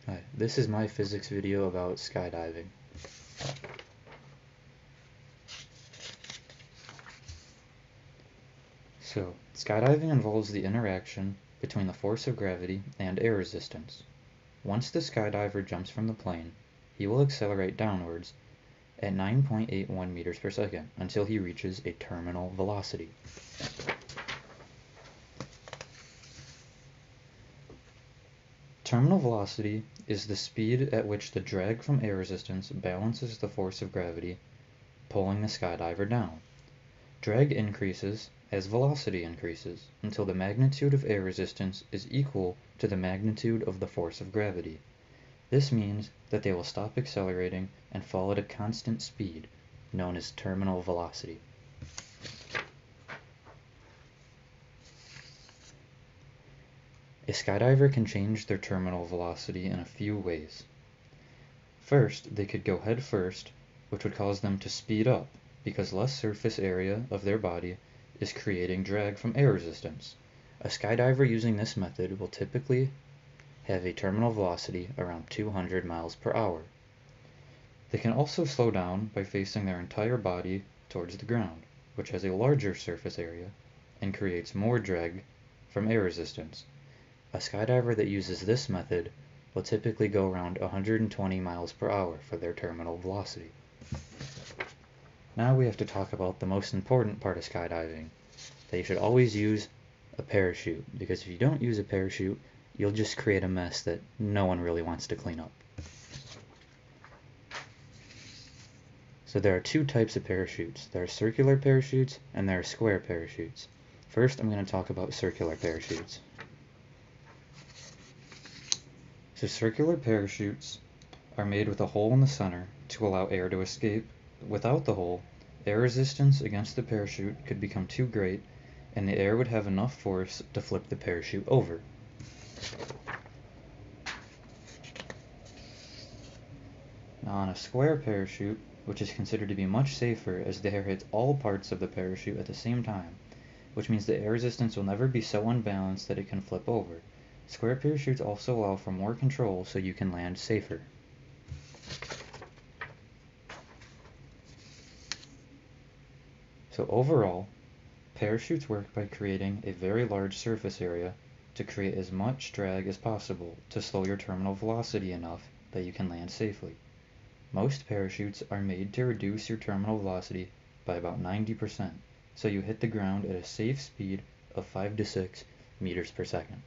Hi, this is my physics video about skydiving. So, skydiving involves the interaction between the force of gravity and air resistance. Once the skydiver jumps from the plane, he will accelerate downwards at 9.81 meters per second until he reaches a terminal velocity. Terminal velocity is the speed at which the drag from air resistance balances the force of gravity, pulling the skydiver down. Drag increases as velocity increases until the magnitude of air resistance is equal to the magnitude of the force of gravity. This means that they will stop accelerating and fall at a constant speed, known as terminal velocity. A skydiver can change their terminal velocity in a few ways. First, they could go head first, which would cause them to speed up because less surface area of their body is creating drag from air resistance. A skydiver using this method will typically have a terminal velocity around 200 miles per hour. They can also slow down by facing their entire body towards the ground, which has a larger surface area and creates more drag from air resistance. A skydiver that uses this method will typically go around 120 miles per hour for their terminal velocity. Now we have to talk about the most important part of skydiving, that you should always use a parachute, because if you don't use a parachute, you'll just create a mess that no one really wants to clean up. So there are two types of parachutes. There are circular parachutes and there are square parachutes. First, I'm going to talk about circular parachutes. So circular parachutes are made with a hole in the center to allow air to escape. Without the hole, air resistance against the parachute could become too great and the air would have enough force to flip the parachute over. Now on a square parachute, which is considered to be much safer as the air hits all parts of the parachute at the same time, which means the air resistance will never be so unbalanced that it can flip over. Square parachutes also allow for more control so you can land safer. So overall, parachutes work by creating a very large surface area to create as much drag as possible to slow your terminal velocity enough that you can land safely. Most parachutes are made to reduce your terminal velocity by about 90%, so you hit the ground at a safe speed of 5 to 6 meters per second.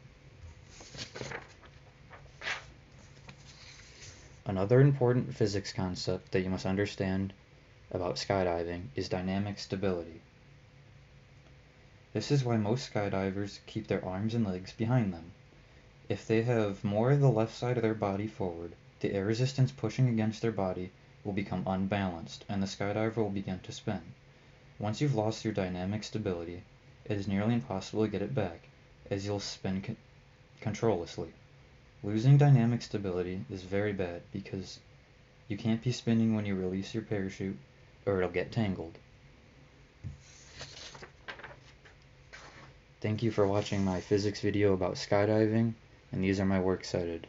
Another important physics concept that you must understand about skydiving is dynamic stability. This is why most skydivers keep their arms and legs behind them. If they have more of the left side of their body forward, the air resistance pushing against their body will become unbalanced and the skydiver will begin to spin. Once you've lost your dynamic stability, it is nearly impossible to get it back, as you'll spin controllessly. Losing dynamic stability is very bad because you can't be spinning when you release your parachute or it'll get tangled. Thank you for watching my physics video about skydiving, and these are my works cited.